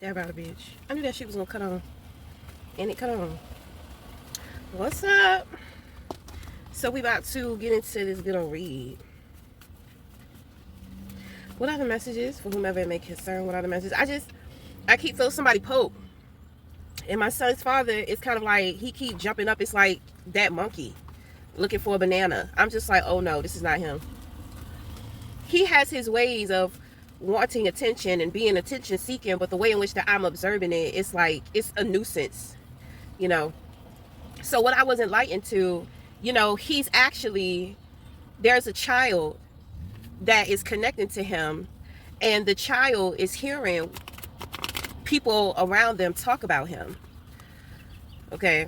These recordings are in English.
That about a bitch. I knew that shit was gonna cut on. And it cut on. What's up? So we about to get into this good old read. What are the messages for whomever it may concern? What are the messages? I keep feeling somebody poke. And my son's father is kind of like, he keep jumping up. It's like that monkey looking for a banana. I'm just like, oh no, this is not him. He has his ways of wanting attention and being attention seeking, but the way in which that I'm observing it, it's like, it's a nuisance, you know. So what I was enlightened to, he's actually, there's a child that is connecting to him, and the child is hearing people around them talk about him. Okay.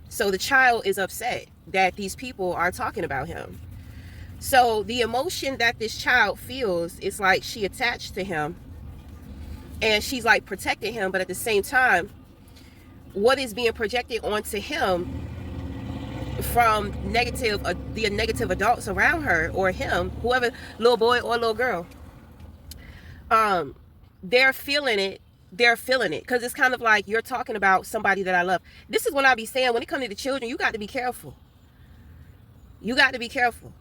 So the child is upset that these people are talking about him. So the emotion that this child feels is like she attached to him and she's like protecting him, but at the same time, what is being projected onto him from the negative adults around her or him, whoever, little boy or little girl, they're feeling it because it's kind of like you're talking about somebody that I love. This is what I be saying, when it comes to the children, you got to be careful. You got to be careful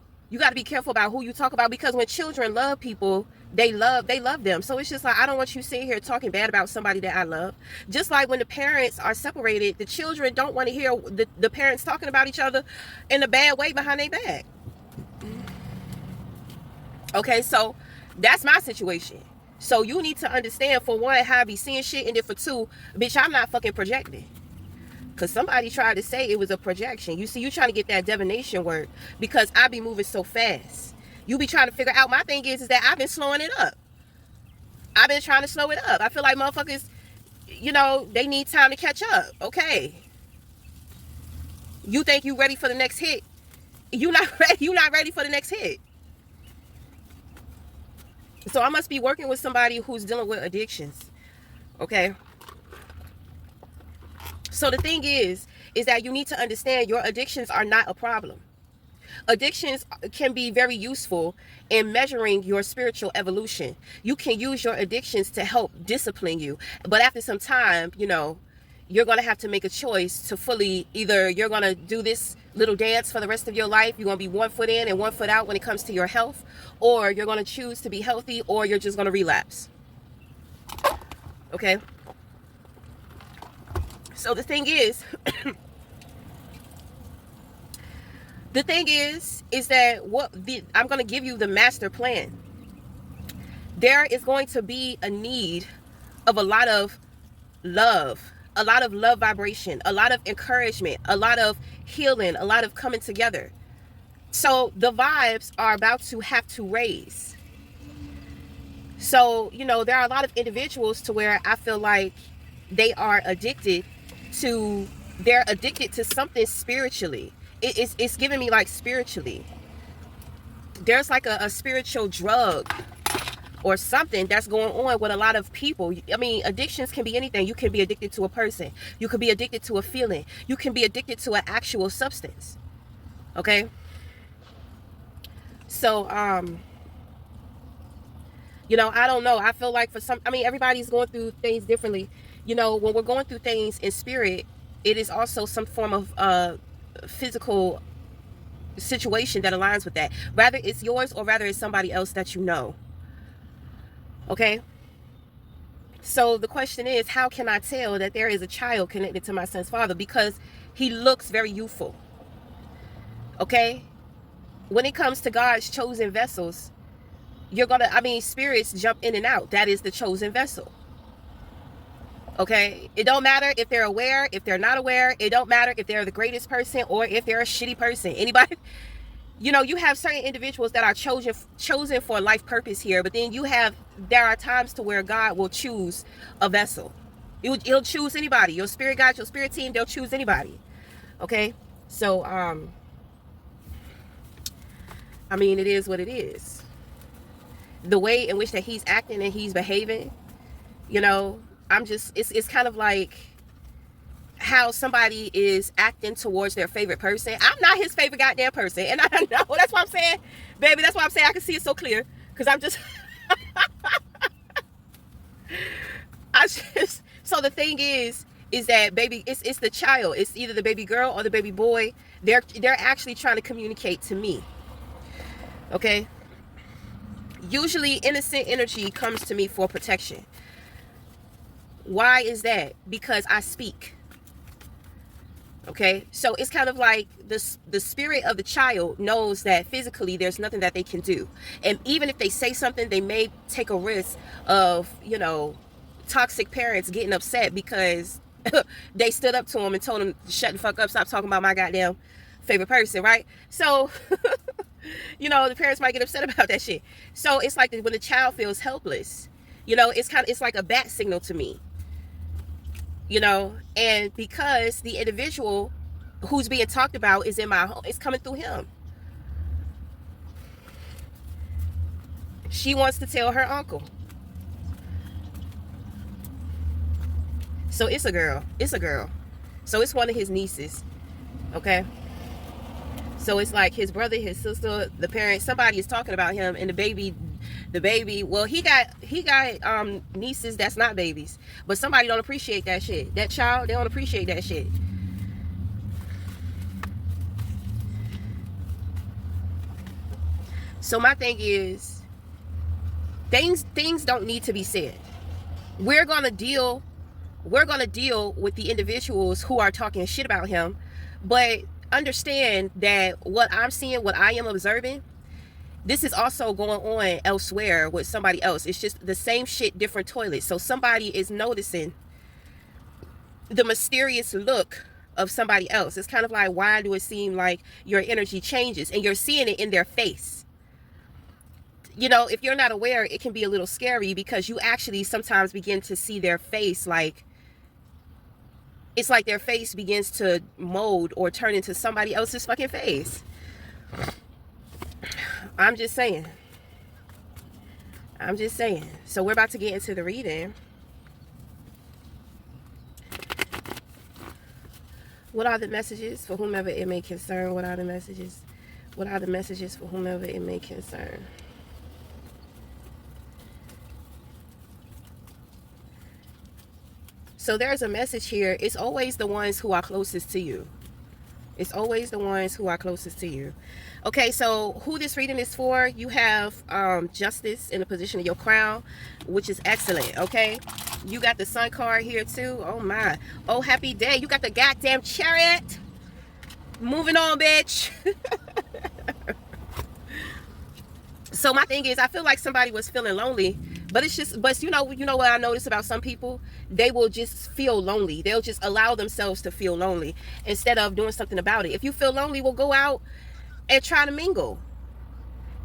about who you talk about, because when children love people, they love them. So it's just like, I don't want you sitting here talking bad about somebody that I love. Just like when the parents are separated, the children don't want to hear the parents talking about each other in a bad way behind their back. Okay, so that's my situation. So you need to understand, for one, how I be seeing shit, and then for two, bitch, I'm not fucking projecting. Because somebody tried to say it was a projection. You see, you trying to get that divination word because I be moving so fast. You be trying to figure out, my thing is that I've been slowing it up. I've been trying to slow it up. I feel like motherfuckers, they need time to catch up. Okay. You think you ready for the next hit? You not ready for the next hit. So I must be working with somebody who's dealing with addictions. Okay. So the thing is that you need to understand your addictions are not a problem. Addictions can be very useful in measuring your spiritual evolution. You can use your addictions to help discipline you. But after some time, you're going to have to make a choice to fully, either you're going to do this little dance for the rest of your life, you're going to be 1 foot in and 1 foot out when it comes to your health, or you're going to choose to be healthy, or you're just going to relapse. Okay? So the thing is, that I'm going to give you the master plan. There is going to be a need of a lot of love vibration, a lot of encouragement, a lot of healing, a lot of coming together. So the vibes are about to have to raise. So, there are a lot of individuals to where I feel like they are addicted to something spiritually. It's giving me like spiritually. There's like a spiritual drug or something that's going on with a lot of people. I mean, addictions can be anything. You can be addicted to a person. You could be addicted to a feeling. You can be addicted to an actual substance. Okay? So, I don't know. I feel like everybody's going through things differently. When we're going through things in spirit, it is also some form of physical situation that aligns with that. Rather it's yours or rather it's somebody else that you know. Okay? So the question is, how can I tell that there is a child connected to my son's father? Because he looks very youthful. Okay? When it comes to God's chosen vessels, spirits jump in and out. That is the chosen vessel. Okay? It don't matter if they're aware, if they're not aware. It don't matter if they're the greatest person or if they're a shitty person. Anybody, you have certain individuals that are chosen for life purpose here, but then there are times to where God will choose a vessel. He'll choose anybody. Your spirit guide, your spirit team, they'll choose anybody. Okay? So, it is what it is. The way in which that he's acting and he's behaving, it's kind of like how somebody is acting towards their favorite person. I'm not his favorite goddamn person. And I know, that's what I'm saying. Baby, that's why I'm saying I can see it so clear. Because I'm just, So the thing is that baby, it's the child. It's either the baby girl or the baby boy. They're actually trying to communicate to me. Okay? Usually innocent energy comes to me for protection. Why is that? Because I speak. Okay, so it's kind of like the spirit of the child knows that physically there's nothing that they can do, and even if they say something, they may take a risk of, you know, toxic parents getting upset because they stood up to him and told him, shut the fuck up, stop talking about my goddamn favorite person, right? So you know, the parents might get upset about that shit. So it's like when the child feels helpless, you know, it's like a bat signal to me. You know, and because the individual who's being talked about is in my home, it's coming through him. She wants to tell her uncle. So it's a girl. It's a girl. So it's one of his nieces. Okay. So it's like his brother, his sister, the parents, somebody is talking about him, and the baby, well, he got nieces that's not babies, but somebody don't appreciate that shit. That child, they don't appreciate that shit. So my thing is, things don't need to be said. We're gonna deal with the individuals who are talking shit about him, but understand that what I'm seeing, what I am observing, this is also going on elsewhere with somebody else. It's just the same shit, different toilets. So somebody is noticing the mysterious look of somebody else. It's kind of like, why do it seem like your energy changes? And you're seeing it in their face. You know, if you're not aware, it can be a little scary because you actually sometimes begin to see their face, like it's like their face begins to mold or turn into somebody else's fucking face. I'm just saying. So we're about to get into the reading. What are the messages for whomever it may concern? What are the messages? What are the messages for whomever it may concern? So there's a message here. It's always the ones who are closest to you. It's always the ones who are closest to you. Okay, so who this reading is for, you have justice in the position of your crown, which is excellent, okay? You got the sun card here too. Oh my. Oh, happy day. You got the goddamn chariot. Moving on, bitch. So my thing is, I feel like somebody was feeling lonely, but it's just, but you know what I notice about some people? They will just feel lonely. They'll just allow themselves to feel lonely instead of doing something about it. If you feel lonely, we'll go out and try to mingle.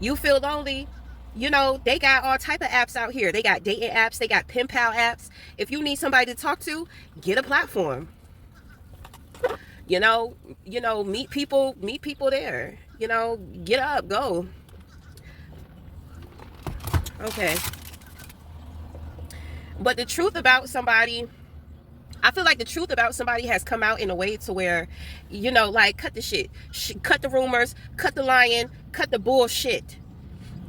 You feel lonely, you know, they got all type of apps out here. They got dating apps, they got pen pal apps. If you need somebody to talk to, get a platform. You know, meet people there. You know, get up, go. Okay. But the truth about somebody, I feel like the truth about somebody has come out in a way to where, you know, like, cut the shit. Cut the rumors, cut the lying, cut the bullshit.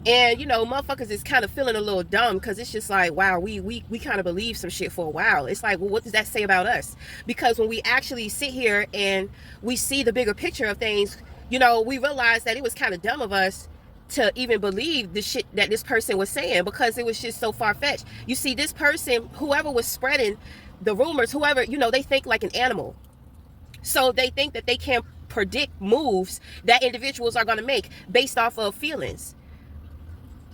And, you know, motherfuckers is kind of feeling a little dumb because it's just like, wow, we kind of believe some shit for a while. It's like, well, what does that say about us? Because when we actually sit here and we see the bigger picture of things, you know, we realize that it was kind of dumb of us to even believe the shit that this person was saying, because it was just so far-fetched. You see, this person, whoever was spreading the rumors, whoever, you know, they think like an animal. So they think that they can predict moves that individuals are going to make based off of feelings.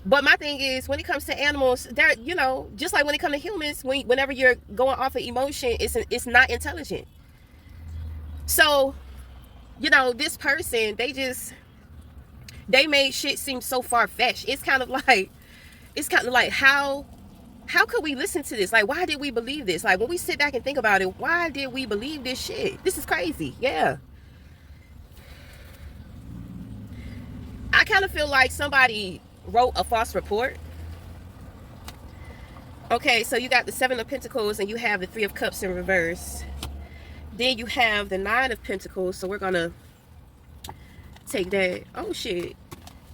But my thing is, when it comes to animals, they're, you know, just like when it comes to humans, whenever you're going off of emotion, it's not intelligent. So, you know, this person, they made shit seem so far-fetched. It's kind of like how could we listen to this? Like, why did we believe this? Like, when we sit back and think about it, why did we believe this shit? This is crazy. Yeah. I kind of feel like somebody wrote a false report. Okay, so you got the 7 of Pentacles and you have the 3 of Cups in reverse. Then you have the 9 of Pentacles, so we're gonna take that. Oh shit,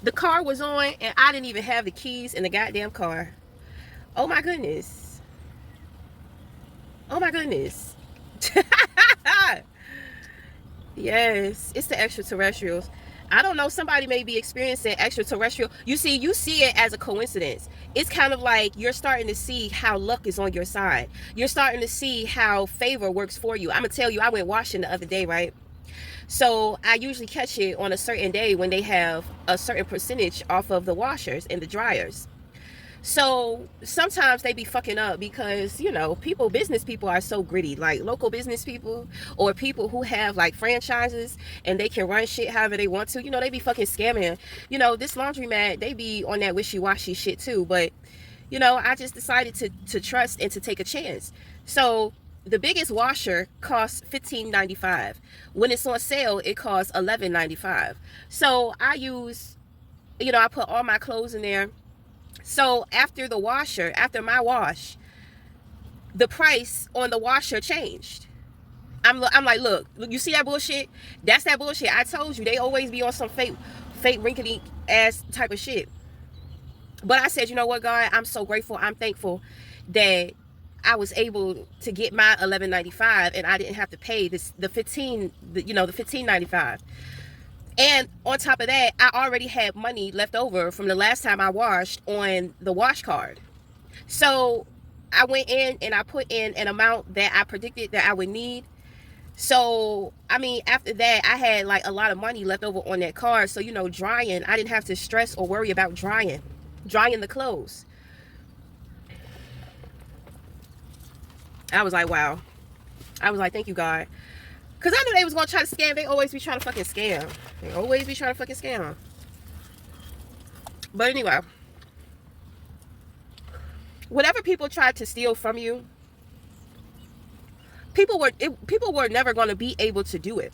the car was on and I didn't even have the keys in the goddamn car. Oh my goodness. Oh my goodness. Yes, it's the extraterrestrials. I don't know, somebody may be experiencing extraterrestrial. You see it as a coincidence. It's kind of like you're starting to see how luck is on your side. You're starting to see how favor works for you. I'm gonna tell you, I went washing the other day, right? So I usually catch it on a certain day when they have a certain percentage off of the washers and the dryers. So sometimes they be fucking up because, you know, business people are so gritty, like local business people or people who have like franchises and they can run shit however they want to, you know, they be fucking scamming. You know, this laundromat, they be on that wishy-washy shit too. But, you know, I just decided to trust and to take a chance. So the biggest washer costs $15.95. When it's on sale, it costs $11.95. So I use, you know, I put all my clothes in there. So after my wash, the price on the washer changed. I'm like, look, you see that bullshit? That's that bullshit. I told you, they always be on some fake rinkety ass type of shit. But I said, you know what, God, I'm so grateful. I'm thankful that I was able to get my $11.95 and I didn't have to pay the $15.95. And on top of that, I already had money left over from the last time I washed on the wash card. So I went in and I put in an amount that I predicted that I would need. So, I mean, after that, I had like a lot of money left over on that card. So, you know, drying, I didn't have to stress or worry about drying the clothes. I was like, wow. I was like, thank you, God. Because I knew they was going to try to scam. They always be trying to fucking scam. But anyway, whatever people tried to steal from you, people were never going to be able to do it.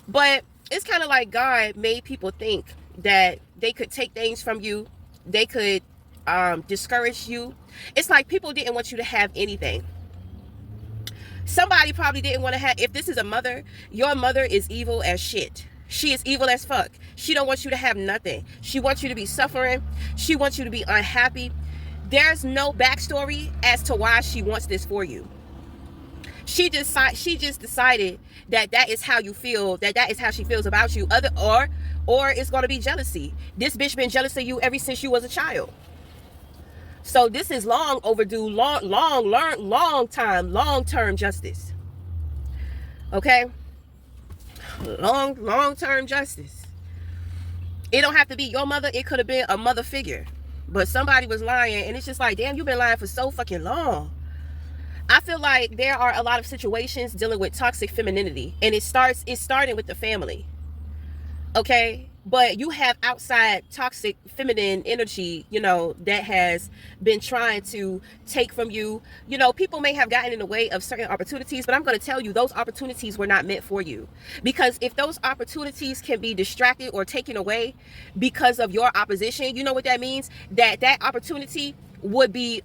But it's kind of like God made people think that they could take things from you. They could discourage you. It's like people didn't want you to have anything. Somebody probably didn't want to have, if this is a mother, your mother is evil as shit. She is evil as fuck. She don't want you to have nothing. She wants you to be suffering. She wants you to be unhappy. There's no backstory as to why she wants this for you. She just decided that is how you feel, that is how she feels about you. Or it's going to be jealousy. This bitch been jealous of you ever since you was a child. So this is long overdue, long-term justice. Okay? Long-term justice. It don't have to be your mother. It could have been a mother figure. But somebody was lying, and it's just like, damn, you've been lying for so fucking long. I feel like there are a lot of situations dealing with toxic femininity, and it's starting with the family. Okay? But you have outside toxic feminine energy, you know, that has been trying to take from you. You know, people may have gotten in the way of certain opportunities, but I'm going to tell you, those opportunities were not meant for you. Because if those opportunities can be distracted or taken away because of your opposition, you know what that means? That opportunity would be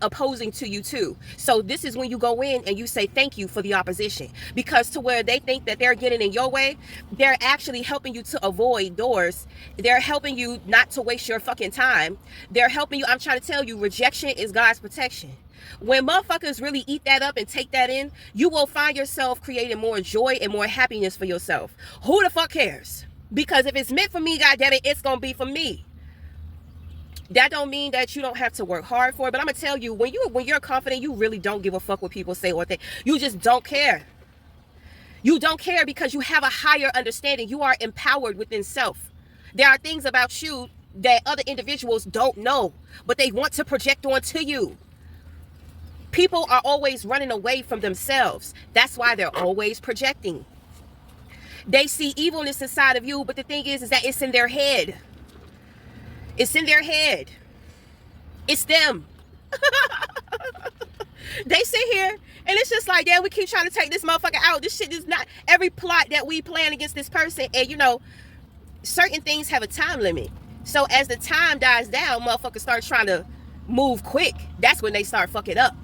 opposing to you too. So this is when you go in and you say thank you for the opposition, because to where they think that they're getting in your way, they're actually helping you to avoid doors. They're helping you not to waste your fucking time. They're helping you. I'm trying to tell you, rejection is God's protection. When motherfuckers really eat that up and take that in, you will find yourself creating more joy and more happiness for yourself. Who the fuck cares? Because if it's meant for me, goddamn it, it's gonna be for me. That don't mean that you don't have to work hard for it. But I'm gonna tell you, when you're confident, you really don't give a fuck what people say or think. You just don't care. You don't care because you have a higher understanding. You are empowered within self. There are things about you that other individuals don't know, but they want to project onto you. People are always running away from themselves. That's why they're always projecting. They see evilness inside of you, but the thing is that it's in their head. It's in their head. It's them. They sit here and it's just like, yeah, we keep trying to take this motherfucker out. This shit is not every plot that we plan against this person. And you know, certain things have a time limit. So as the time dies down, motherfuckers start trying to move quick. That's when they start fucking up.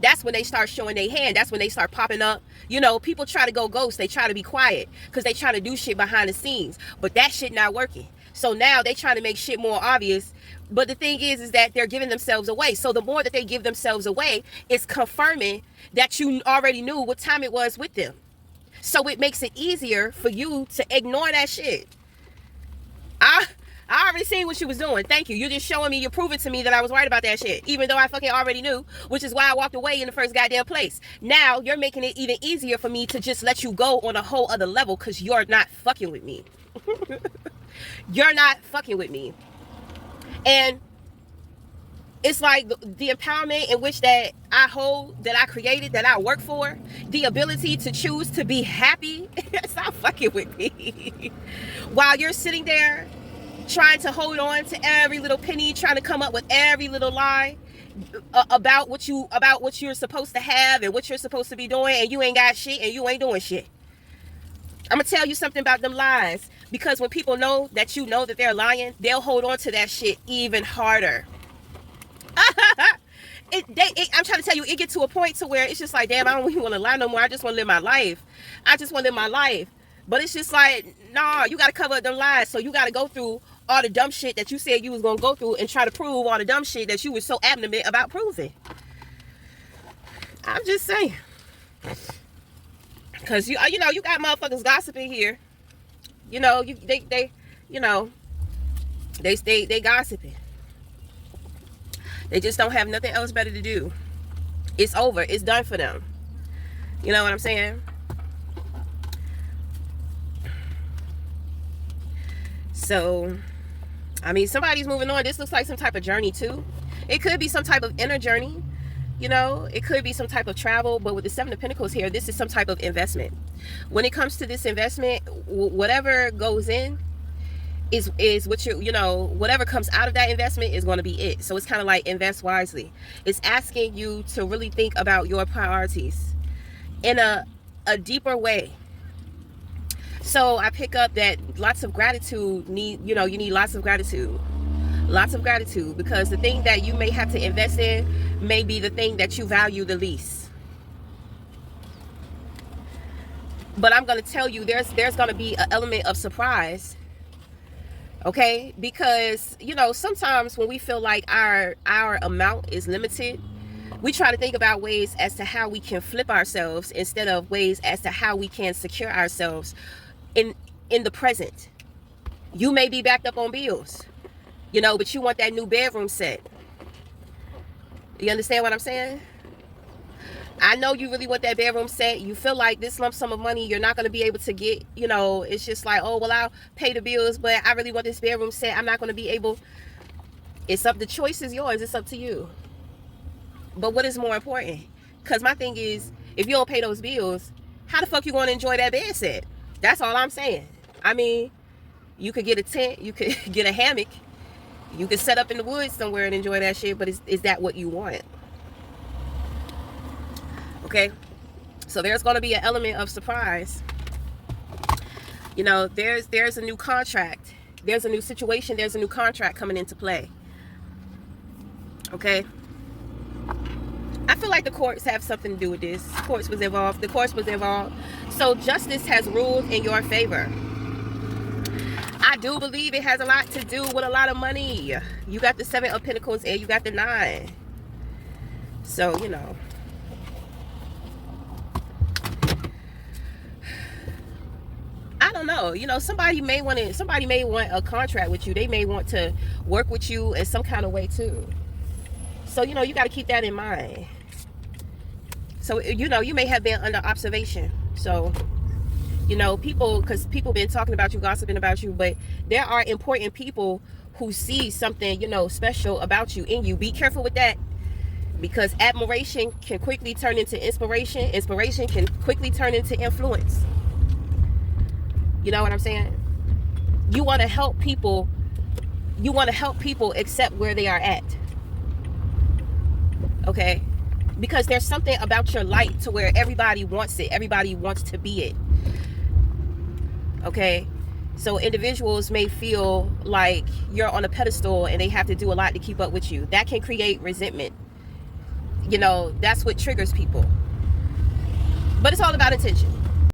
That's when they start showing their hand. That's when they start popping up. You know, people try to go ghost. They try to be quiet because they try to do shit behind the scenes. But that shit not working. So now they trying to make shit more obvious But the thing is that they're giving themselves away. So the more that they give themselves away, it's confirming that you already knew what time it was with them. So it makes it easier for you to ignore that shit. I already seen what you was doing. Thank you. You're just showing me, you're proving to me that I was right about that shit. Even though I fucking already knew, which is why I walked away in the first goddamn place. Now you're making it even easier for me to just let you go on a whole other level because you're not fucking with me. You're not fucking with me. And it's like the empowerment in which that I hold, that I created, that I work for, the ability to choose to be happy. Stop fucking with me. While you're sitting there trying to hold on to every little penny, trying to come up with every little lie about what you're supposed to have and what you're supposed to be doing, and you ain't got shit and you ain't doing shit. I'm gonna tell you something about them lies, because when people know that you know that they're lying, they'll hold on to that shit even harder. I'm trying to tell you, it gets to a point to where it's just like, damn, I don't even want to lie no more. I just want to live my life. I just want to live my life. But it's just like, nah, you got to cover up them lies. So you got to go through all the dumb shit that you said you was going to go through and try to prove all the dumb shit that you were so adamant about proving. I'm just saying. Because, you know, you got motherfuckers gossiping here. You know, they gossiping. They just don't have nothing else better to do. It's over. It's done for them. You know what I'm saying? So, I mean, somebody's moving on. This looks like some type of journey too. It could be some type of inner journey. You know, it could be some type of travel. But with the Seven of Pentacles here, this is some type of investment. When it comes to this investment, whatever goes in is what you know, whatever comes out of that investment is going to be it. So it's kind of like invest wisely. It's asking you to really think about your priorities in a deeper way. So I pick up that lots of gratitude you need lots of gratitude. Lots of gratitude, because the thing that you may have to invest in may be the thing that you value the least. But I'm going to tell you, there's going to be an element of surprise. Okay, because, you know, sometimes when we feel like our amount is limited, we try to think about ways as to how we can flip ourselves instead of ways as to how we can secure ourselves in the present. You may be backed up on bills, you know, but you want that new bedroom set. You understand what I'm saying? I know you really want that bedroom set. You feel like this lump sum of money you're not going to be able to get, you know, it's just like, oh, well, I'll pay the bills, but I really want this bedroom set. I'm not going to be able. It's up. The choice is yours. It's up to you. But what is more important? Because my thing is, if you don't pay those bills, how the fuck you going to enjoy that bed set? That's all I'm saying. I mean, you could get a tent. You could get a hammock. You could set up in the woods somewhere and enjoy that shit. But is that what you want? Okay, so there's going to be an element of surprise. You know, there's a new contract. There's a new situation. There's a new contract coming into play. Okay. I feel like the courts have something to do with this. The courts was involved. So justice has ruled in your favor. I do believe it has a lot to do with a lot of money. You got the Seven of Pentacles and you got the 9. So, you know. I don't know, you know, somebody may want a contract with you. They may want to work with you in some kind of way too. So, you know, you got to keep that in mind. So, you know, you may have been under observation. So, you know, because people been talking about you, gossiping about you, but there are important people who see something, you know, special about you, in you. Be careful with that, because admiration can quickly turn into inspiration. Inspiration can quickly turn into influence. You know what I'm saying? You want to help people. You want to help people accept where they are at. Okay? Because there's something about your light to where everybody wants it. Everybody wants to be it. Okay? So individuals may feel like you're on a pedestal and they have to do a lot to keep up with you. That can create resentment. You know, that's what triggers people. But it's all about intention.